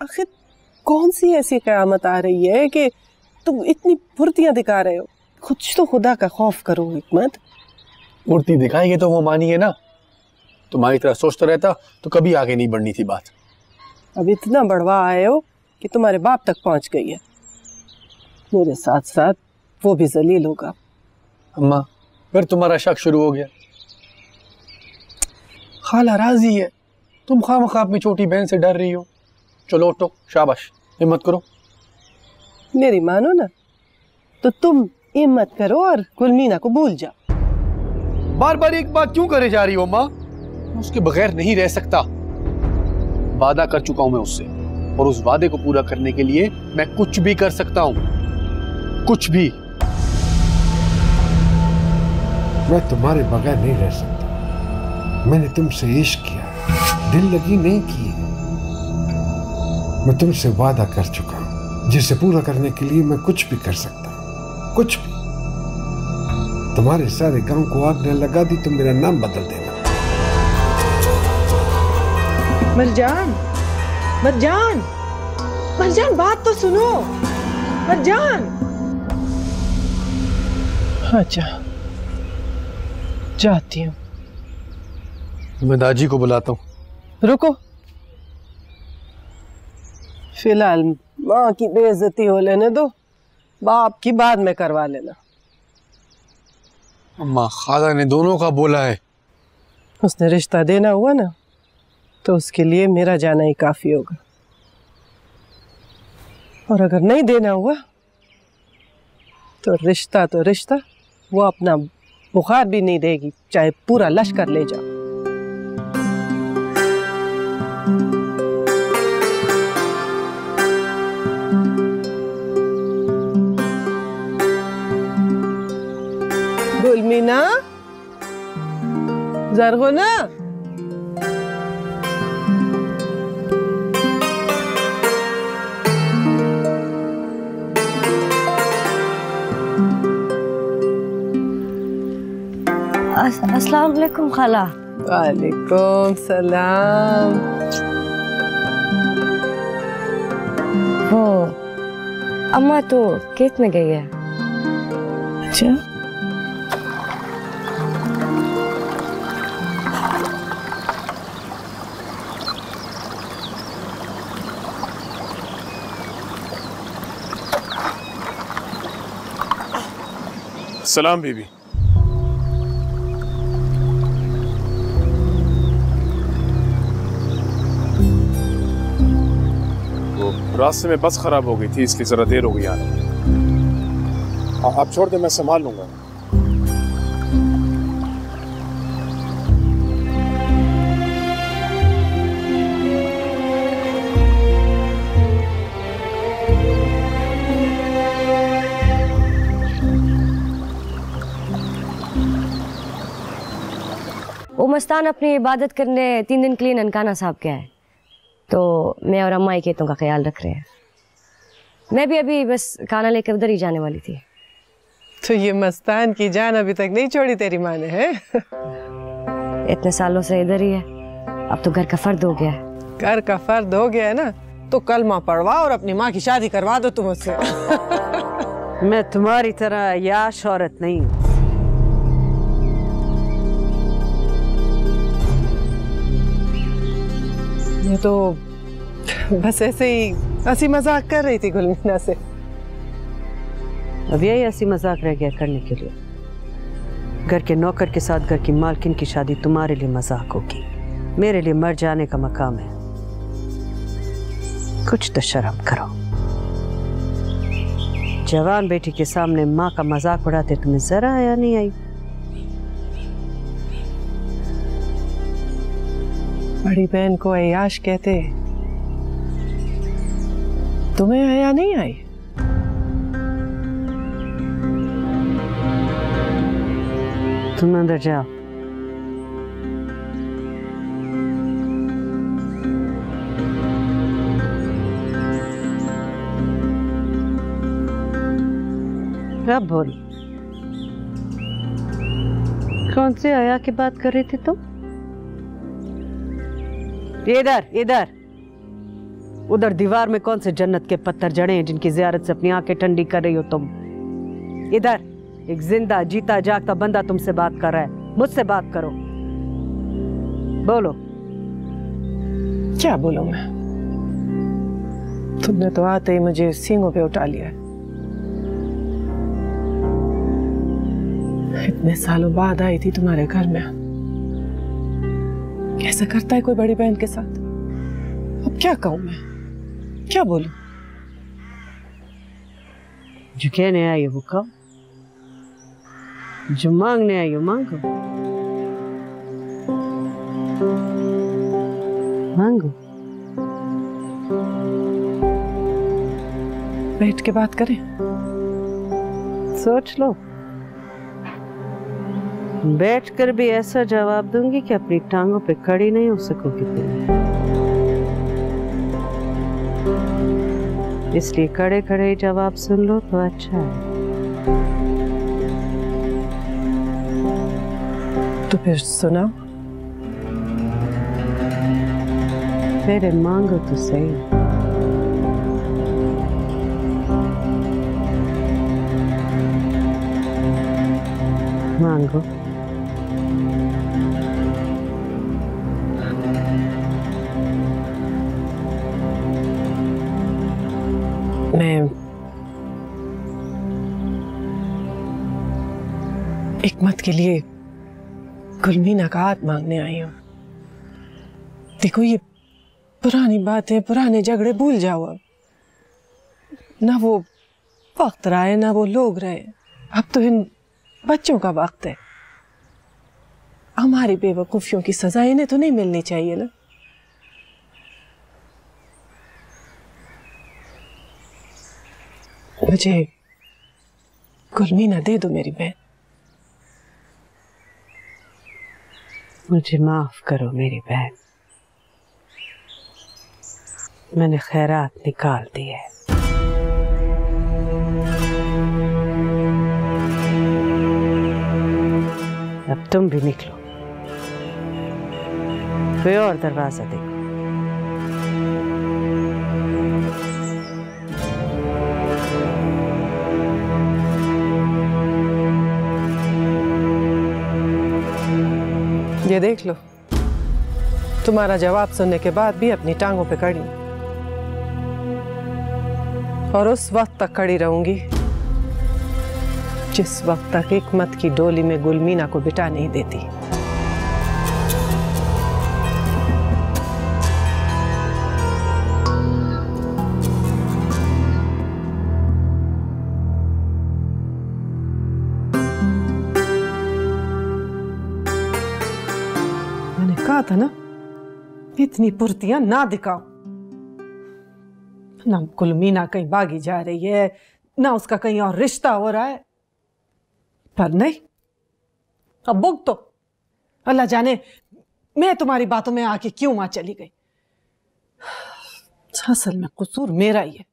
आखिर कौन सी ऐसी कयामत आ रही है कि तुम इतनी फुर्तियां दिखा रहे हो? कुछ तो खुदा का खौफ करो हिकमत। फुर्ती दिखाएंगे तो वो मानिए ना। तुम्हारी तरह सोचता रहता तो कभी आगे नहीं बढ़नी थी बात। अब इतना बढ़वा आए हो कि तुम्हारे बाप तक पहुंच गई है। मेरे साथ साथ वो भी जलील होगा। अम्मा फिर तुम्हारा शक शुरू हो गया। खाला राजी है, तुम खामखा अपनी छोटी बहन से डर रही हो। चलो उठो, शाबाश, हिम्मत करो। मेरी मानो ना तो तुम हिम्मत करो और गुलमीना को भूल जाओ। बार बार एक बात क्यों करे जा रही हो माँ? मैं उसके बगैर नहीं रह सकता। वादा कर चुका हूं मैं उससे, और उस वादे को पूरा करने के लिए मैं कुछ भी कर सकता हूं, कुछ भी। मैं तुम्हारे बगैर नहीं रह सकता। मैंने तुमसे इश्क किया, दिल लगी नहीं की। मैं तुमसे वादा कर चुका हूं, जिसे पूरा करने के लिए मैं कुछ भी कर सकता हूं, कुछ भी। तुम्हारे सारे गांव को आग न लगा दी तो मेरा नाम बदल देना। मरजान, मरजान, मरजान, बात तो सुनो। मरजान, अच्छा जाती हूँ। मैं दाजी को बुलाता हूँ। रुको, फिलहाल माँ की बेइज्जती हो लेने दो, बाप की बाद में करवा लेना। अम्मा खाला ने दोनों का बोला है। उसने रिश्ता देना हुआ ना तो उसके लिए मेरा जाना ही काफी होगा, और अगर नहीं देना हुआ तो रिश्ता वो अपना बुखार भी नहीं देगी, चाहे पूरा लश्कर ले जाओ। गुलमीना, जरगोना, अस्सलाम वालेकुम खाला। वालेकुम सलाम। वो अम्मा तो खेत में गई है। अच्छा, सलाम बीबी। रास्ते में बस खराब हो गई थी, इसलिए जरा देर हो गई आने में। आप छोड़ दे, मैं संभाल लूंगा। वो मस्तान अपनी इबादत करने 3 दिन के लिए ननकाना साहब गया है, तो मैं और अम्मा ही खेतों का ख्याल रख रहे हैं। मैं भी अभी बस खाना लेकर उधर ही जाने वाली थी। तो ये मस्तान की जान अभी तक नहीं छोड़ी तेरी माँ ने, है? इतने सालों से इधर ही है, अब तो घर का फर्द हो गया है। घर का फर्द हो गया है ना, तो कलमा पढ़वा और अपनी माँ की शादी करवा दो तुम उससे। मैं तुम्हारी तरह याश औरत नहीं हूँ। मैं तो बस ऐसे ही हंसी मजाक कर रही थी गुलमीना से। अब यही हंसी मजाक रह गया करने के लिए। घर के नौकर के साथ घर की मालकिन की शादी तुम्हारे लिए मजाक होगी, मेरे लिए मर जाने का मकाम है। कुछ तो शर्म करो। जवान बेटी के सामने माँ का मजाक उड़ाते तुम्हें जरा आया नहीं आई? बड़ी बहन को अय्याश कहते, तुम्हें आया नहीं आई? तुम अंदर जाओ। अब बोल, कौन से आया की बात कर रही थी तुम? इधर इधर। उधर दीवार में कौन से जन्नत के पत्थर जड़े हैं जिनकी जियारत से अपनी आंखें ठंडी कर रही हो तुम? इधर एक जिंदा जीता जागता बंदा तुमसे बात कर रहा है, मुझसे बात करो। बोलो। क्या बोलूं मैं? तुमने तो आते ही मुझे सींगों पे उठा लिया। इतने सालों बाद आई थी तुम्हारे घर में। कैसा करता है कोई बड़ी बहन के साथ? अब क्या कहूं मैं, क्या बोलूं? जो कहने आई वो कहो, जो मांगने आई हो मांगो। मांगो। बैठ के बात करें? सोच लो। बैठकर भी ऐसा जवाब दूंगी कि अपनी टांगों पे खड़ी नहीं हो सकोगी तुम। इसलिए खड़े खड़े ही जवाब सुन लो तो अच्छा है। तो फिर सुनाओ। मेरे मांगो तो सही। मांगो। मैं हिकमत के लिए गुलमीना का हाथ मांगने आई हूं। देखो, ये पुरानी बातें, पुराने झगड़े भूल जाओ। अब ना वो वक्त रहा है, ना वो लोग रहे। अब तो इन बच्चों का वक्त है। हमारी बेवकूफियों की सजा इन्हें तो नहीं मिलनी चाहिए ना। मुझे गुलमीना दे दो मेरी बहन। मुझे माफ करो मेरी बहन, मैंने खैरात निकाल दी है। अब तुम भी निकलो, कोई और दरवाजा देखो। ये देख लो, तुम्हारा जवाब सुनने के बाद भी अपनी टांगों पे खड़ी, और उस वक्त तक खड़ी रहूंगी जिस वक्त तक हिकमत की डोली में गुलमीना को बिठा नहीं देती। मैंने कहा था ना, इतनी फुर्तियां ना दिखाओ। ना गुलमीना कहीं भागी जा रही है, ना उसका कहीं और रिश्ता हो रहा है। पर नहीं, अब बुक तो अल्लाह जाने मैं तुम्हारी बातों में आके क्यों वहां चली गई। असल में कसूर मेरा ही है,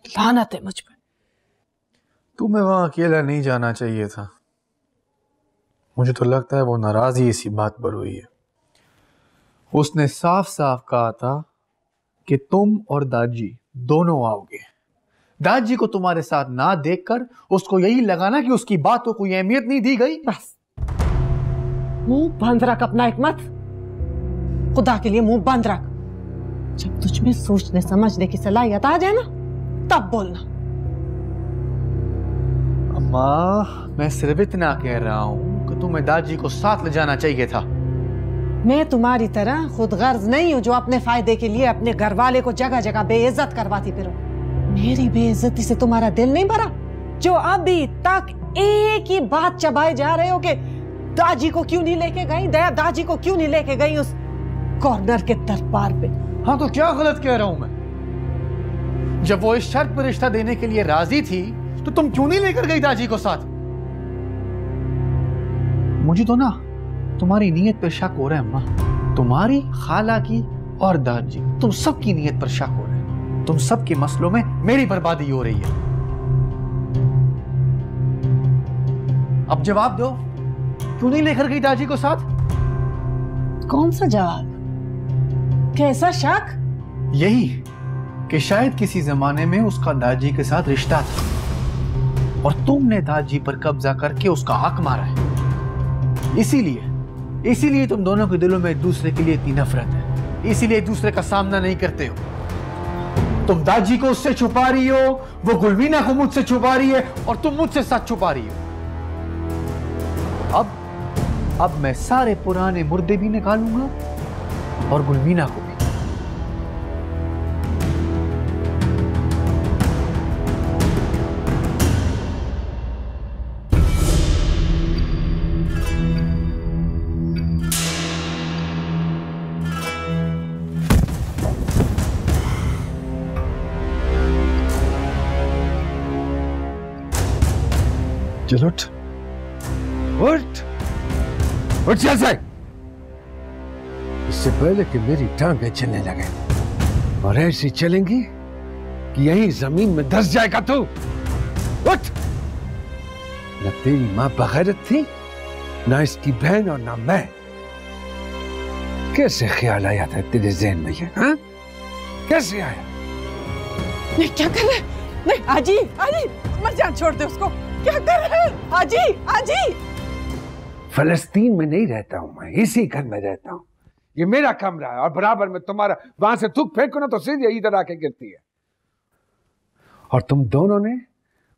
लानत है मुझ पर। तुम्हें वहां अकेला नहीं जाना चाहिए था। मुझे तो लगता है वो नाराज ही इसी बात पर हुई है। उसने साफ साफ कहा था कि तुम और दादी दोनों आओगे। दादी को तुम्हारे साथ ना देखकर उसको यही लगाना कि उसकी बात को कोई अहमियत नहीं दी गई। बस मुंह बंद रख अपना हिकमत, खुदा के लिए मुंह बंद रख। जब तुझ में सोचने समझने की सलाहियत आ जाए ना, तब बोलना। अम्मा, मैं सिर्फ इतना कह रहा हूं कि तुम्हें दादी को साथ ले जाना चाहिए था। मैं तुम्हारी तरह खुद गर्ज नहीं हूं जो अपने फायदे के लिए अपने घर वाले को जगह जगह बेइज्जत करवाती फिरो। मेरी बेइज्जती से तुम्हारा दिल नहीं भरा जो अभी तक एक ही बात चबाए जा रहे हो कि दादी को क्यों नहीं लेके गई, दादी को क्यों नहीं लेके गई उस कॉर्नर के दरबार पे। हाँ, तो क्या गलत कह रहा हूं मैं? जब वो इस शर्त पर रिश्ता देने के लिए राजी थी तो तुम क्यों नहीं लेकर गई दादी को साथ? मुझे तो ना तुम्हारी नीयत पर शक हो रहा है अम्मा, तुम्हारी, खाला की और दादी, तुम सबकी नीयत पर शक हो रहा है। तुम सबके मसलों में मेरी बर्बादी हो रही है। अब जवाब दो, क्यों नहीं लेकर गई दादी को साथ? कौन सा जवाब, कैसा शक? यही कि शायद किसी जमाने में उसका दादी के साथ रिश्ता था और तुमने दादी पर कब्जा करके उसका हक मारा है। इसीलिए तुम दोनों के दिलों में एक दूसरे के लिए इतनी नफरत है, इसीलिए एक दूसरे का सामना नहीं करते हो। तुम दादी को उससे छुपा रही हो, वो गुलवीना को मुझसे छुपा रही है और तुम मुझसे सच छुपा रही हो। अब मैं सारे पुराने मुर्दे भी निकालूंगा और गुलवीना को भी। चलो उठ जैसे इससे पहले कि मेरी टांगें चलने लगे और ऐसी चलेंगी कि यहीं जमीन में धंस जाएगा तू। उठ। न तेरी मां बगैरत थी, ना इसकी बहन और ना मैं। कैसे ख्याल आया था तेरे ज़हन में ये? हाँ? कैसे आया? नहीं, क्या कर रहे? नहीं आजी, मत जान, छोड़ दे उसको। क्या कर रहे हैं आजी? फलस्तीन में नहीं रहता हूं मैं, इसी घर में रहता हूं। ये मेरा कमरा है और बराबर में तुम्हारा। वहां से थूक फेंको ना तो सीधे इधर आके गिरती है। और तुम दोनों ने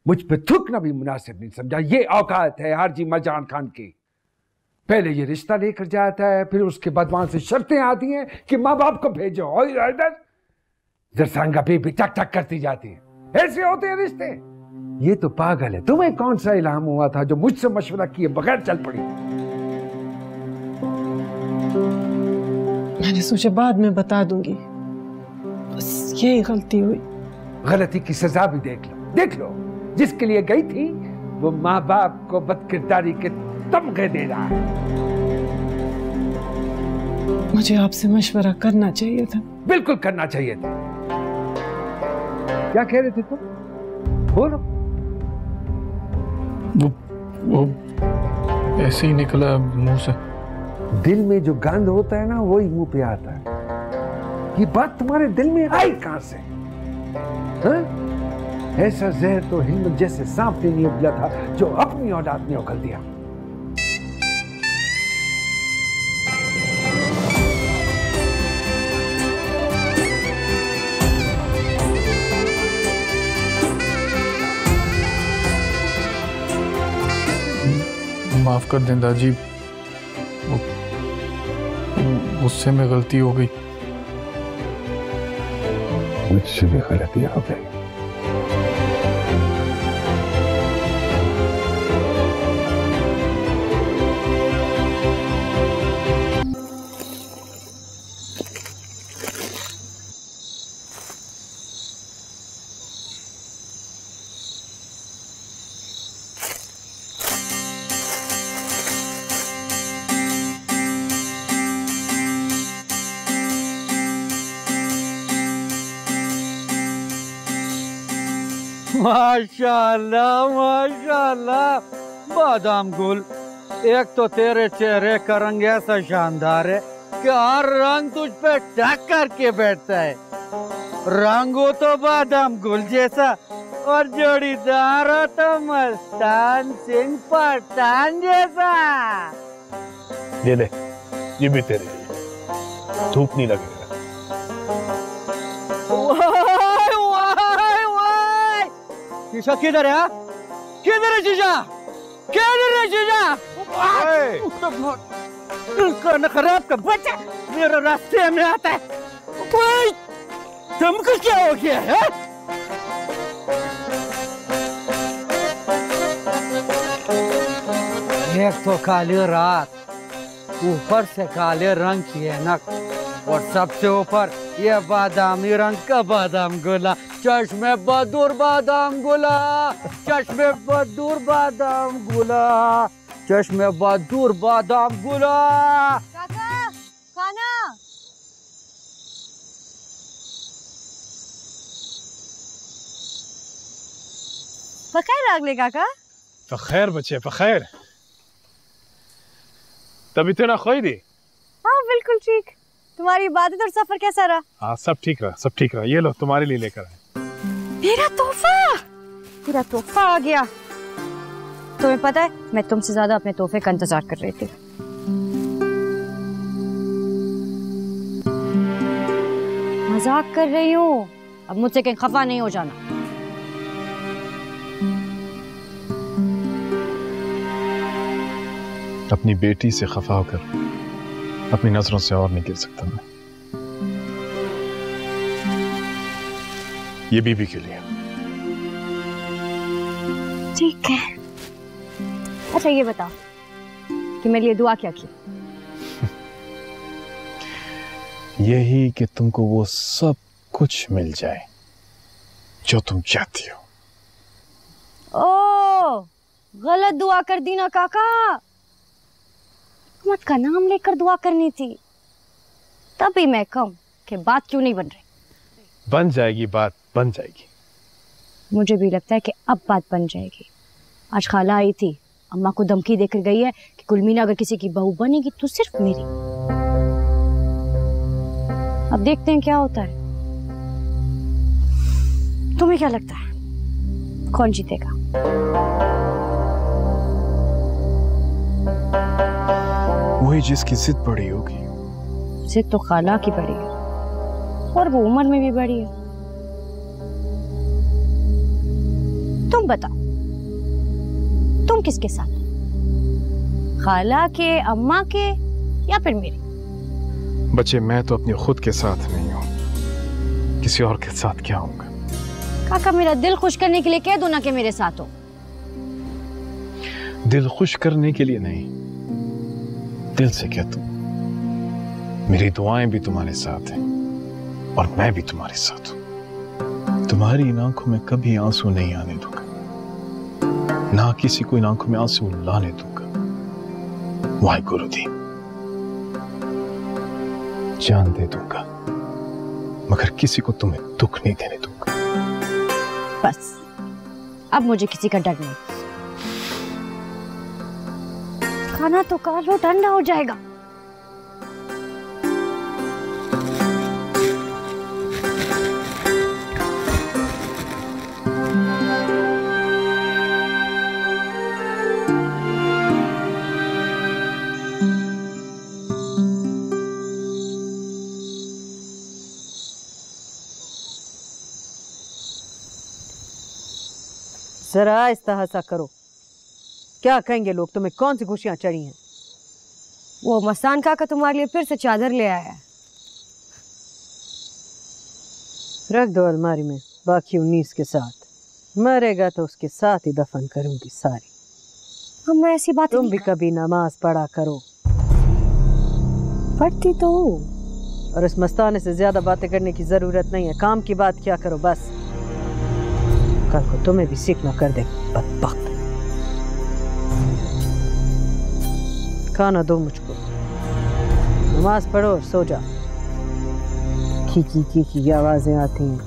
मुझ पे थूकना भी मुनासिब नहीं समझा। ये औकात है हाजी मरजान खान की। पहले ये रिश्ता लेकर जाता है, फिर उसके बाद वहां से शर्तें आती हैं कि माँ बाप को भेजो और इधर जरसांगा बेबी टक टक करती जाती है। ऐसे होते हैं रिश्ते। ये तो पागल है। तुम्हें कौन सा इल्हाम हुआ था जो मुझसे मशवरा किए बगैर चल पड़ी? मैंने सोचा बाद में बता दूंगी, बस यही गलती हुई। गलती की सजा भी देख लो। जिसके लिए गई थी वो माँ बाप को बदकिरदारी के तमगे दे रहा है। मुझे आपसे मशवरा करना चाहिए था। बिल्कुल करना चाहिए था। क्या कह रहे थे तुम? बोलो। वो ऐसे ही निकला मुंह से। दिल में जो गंध होता है ना वही मुंह पे आता है। ये बात तुम्हारे दिल में आई कहां से? हाँ? ऐसा जहर तो हिम्मत जैसे सांप ने नहीं उगला था जो अपनी औलाद ने उगल दिया। माफ कर दें दादी, मुझसे में गलती हो गई। मुझसे भी गलती हो गई। माशाल्लाह माशाल्लाह, बादाम गुल, एक तो तेरे चेहरे का रंग ऐसा शानदार है कि हर रंग तुझ पे टक करके बैठता है। रंग हो तो बादाम गुल जैसा और जोड़ीदार हो तो मस्तान सिंह पठान जैसा। ये ले, ये भी तेरे लिए, धूप नहीं लगेगा। शीशा किधर है? किधर है शीशा? किधर है शीशा? खाना खराब का बच्चा मेरे रास्ते में आता है। तुमको क्या हो गया है? एक तो काली रात, ऊपर से काले रंग की ऐनक और सबसे ऊपर ये बादामी रंग का बादाम गोला। चश्मे बदूर बादाम गोला, चश्मे बदूर बादाम गोला, चश्मे बदूर बादाम गोला। काका, खाना। बखैर लागले काका। बखैर बच्चे बखैर। तबीयत ना खोई दी? हाँ बिल्कुल ठीक। तुम्हारी इबादत और सफर कैसा रहा? हाँ सब ठीक रहा, सब ठीक रहा। ये लो तुम्हारे लिए लेकर आए। मेरा तोहफा, मेरा तोहफा आ गया। तुम्हें पता है मैं तुमसे ज्यादा अपने तोहफे का इंतजार कर रही थी। मजाक कर रही हूँ, अब मुझसे कहीं खफा नहीं हो जाना। अपनी बेटी से खफा होकर अपनी नजरों से और नहीं गिर सकता मैं। ये बीबी के लिए। ठीक है। अच्छा ये बताओ कि मेरे लिए दुआ क्या की? यही कि तुमको वो सब कुछ मिल जाए जो तुम चाहती हो। ओ, गलत दुआ कर दी ना काका। हुकूमत का नाम लेकर दुआ करनी थी। तभी मैं कहूं कि बात क्यों नहीं बन रही। बन जाएगी बात, बन जाएगी। मुझे भी लगता है कि अब बात बन जाएगी। आज खाला आई थी, अम्मा को धमकी देकर गई है कि कुलमीना अगर किसी की बहू बनेगी तो सिर्फ मेरी। अब देखते हैं क्या होता है। तुम्हें क्या लगता है कौन जीतेगा? वही जिसकी जिद बड़ी होगी। जिद तो खाला की बड़ी है और वो उम्र में भी बड़ी है। तुम बताओ तुम किसके साथ? खाला के, अम्मा के या फिर मेरे? बच्चे मैं तो अपने खुद के साथ नहीं हूं, किसी और के साथ क्या होऊंगा? काका मेरा दिल खुश करने के लिए कह दो ना कि मेरे साथ हो। दिल खुश करने के लिए नहीं, दिल से कह दो। मेरी दुआएं भी तुम्हारे साथ हैं और मैं भी तुम्हारे साथ हूं। तुम्हारी इन आंखों में कभी आंसू नहीं आने दूंगा, ना किसी को इन आंखों में आंसू लाने दूंगा। वाहे गुरुदेव, जान दे दूंगा मगर किसी को तुम्हें दुख नहीं देने दूंगा। बस अब मुझे किसी का डर नहीं। खाना तो खा लो, ठंडा हो जाएगा। जरा इस्तेहासा करो, क्या कहेंगे लोग? तुम्हें कौन सी खुशियां चढ़ी हैं? वो मस्तान काका तुम्हारे लिए फिर से चादर ले आया है। रख दो अलमारी में, बाकी 19 के साथ। मरेगा तो उसके साथ ही दफन करूंगी सारी। हम ऐसी बात तुम भी कभी नमाज पढ़ा करो। पढ़ती तो और उस मस्ताने से ज्यादा बातें करने की जरूरत नहीं है। काम की बात क्या करो बस। कल को तुम्हें भी सीखना कर दे बदबख्त। खाना दो मुझको, नमाज पढ़ो और सो जा। की की आवाजें आती हैं।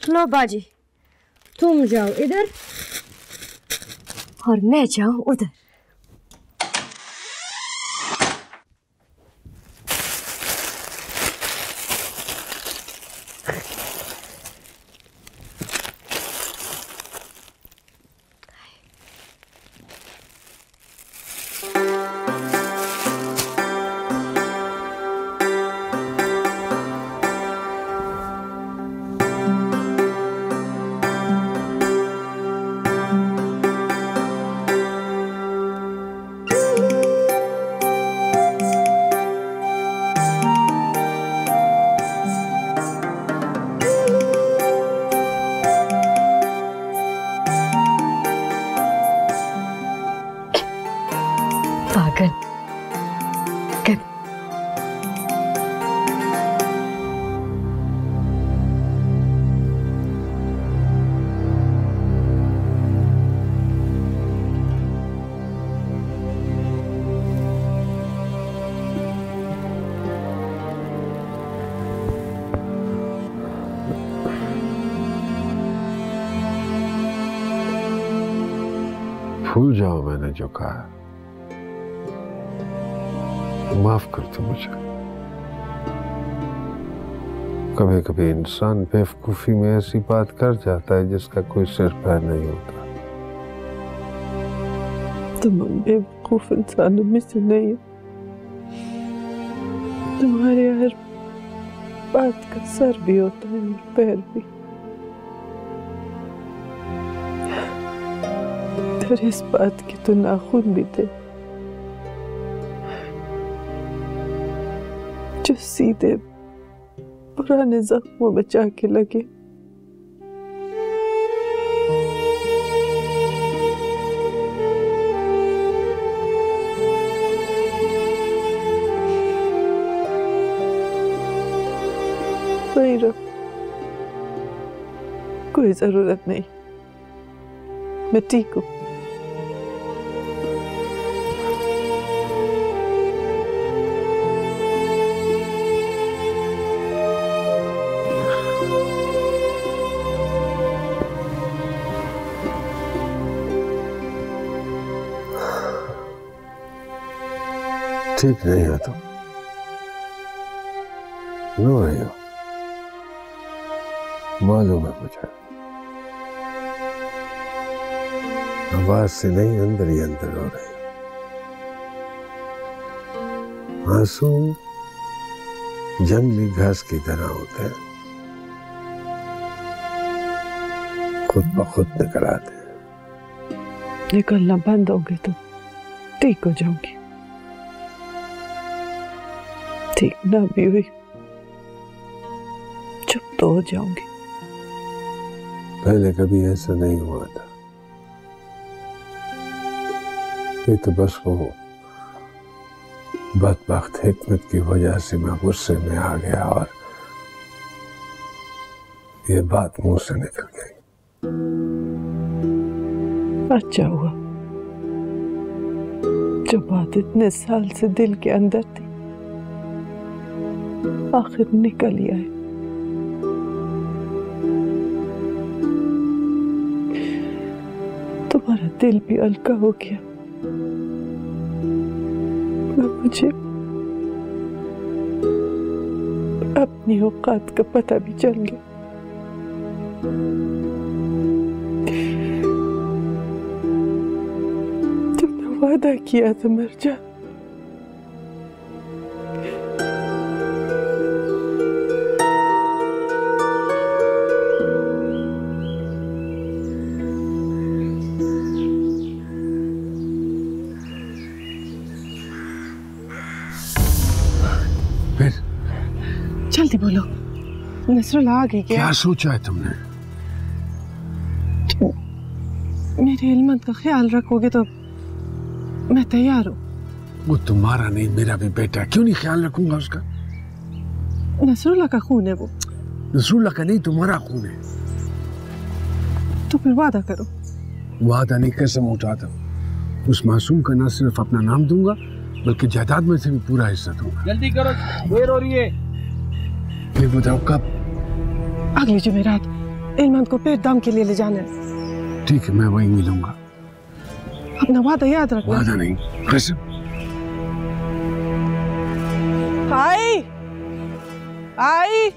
लो बाजी, तुम जाओ इधर और मैं जाऊं उधर। पागल भूल जाओ मैंने जो कहा। माफ कर दो मुझे। कभी कभी इंसान बेवकूफी में ऐसी बात कर जाता है जिसका कोई सिर पैर नहीं होता। तुम बेवकूफ इंसानों में से नहीं हो। तुम्हारे हर बात का सर भी होता है और पैर भी। और इस बात के तो नाखून भी थे जो सीधे पुराने जख्मों में जाके लगे। वही रहो, कोई जरूरत नहीं, मैं ठीक हूँ। ठीक नहीं है तुम, रो रही हो, मालूम है मुझे। आवाज से नहीं, अंदर ही अंदर रो रही हो। आंसू जंगली घास की तरह होते हैं, खुद ब खुद निकल आते हैं। निकलना बंद होंगे तो ठीक हो जाऊंगी। ठीक ना भी हुई, चुप तो हो जाऊंगी। पहले कभी ऐसा नहीं हुआ था। ये तो बस वो बदबख्त हिकमत की वजह से मैं गुस्से में आ गया और ये बात मुंह से निकल गई। अच्छा हुआ जो बात इतने साल से दिल के अंदर थी आखिर निकल ही आए। तुम्हारा दिल भी हल्का हो गया, मुझे अपनी औकात का पता भी चल गया। तुमने वादा किया था मर जा, जल्दी बोलो। नसरुल्लाह आ गई क्या सोचा है तुमने? मेरे इल्मत का ख्याल रखोगे तो मैं तैयार हूँ। वो तुम्हारा नहीं मेरा भी बेटा, क्यों नहीं ख्याल रखूंगा उसका? नसरुल्लाह का खून है वो। नसरुल्लाह का नहीं, तुम्हारा खून है। तो फिर वादा करो। वादा नहीं, कसम उठाता हूँ। उस मासूम का न सिर्फ अपना नाम दूंगा बल्कि जायदाद में से भी पूरा हिस्सा दूंगा। जल्दी करो, देर हो रही है। ये बताओ कब? अगली जुमेरात इल्मत को पेट दाम के लिए ले जाना है। ठीक है, मैं वहीं मिलूंगा। अपना वादा याद रखना। वादा नहीं, कसम। आई आई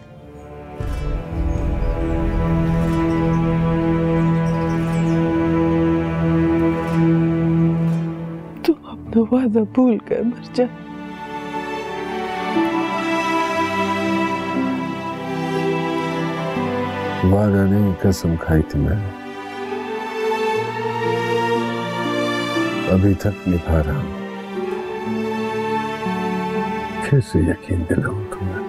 तुम अपना वादा भूल गए, मर जा। वादा नहीं, कसम खाई थी मैंने, अभी तक निभा रहा हूं। कैसे यकीन दिलाऊं तुम्हें?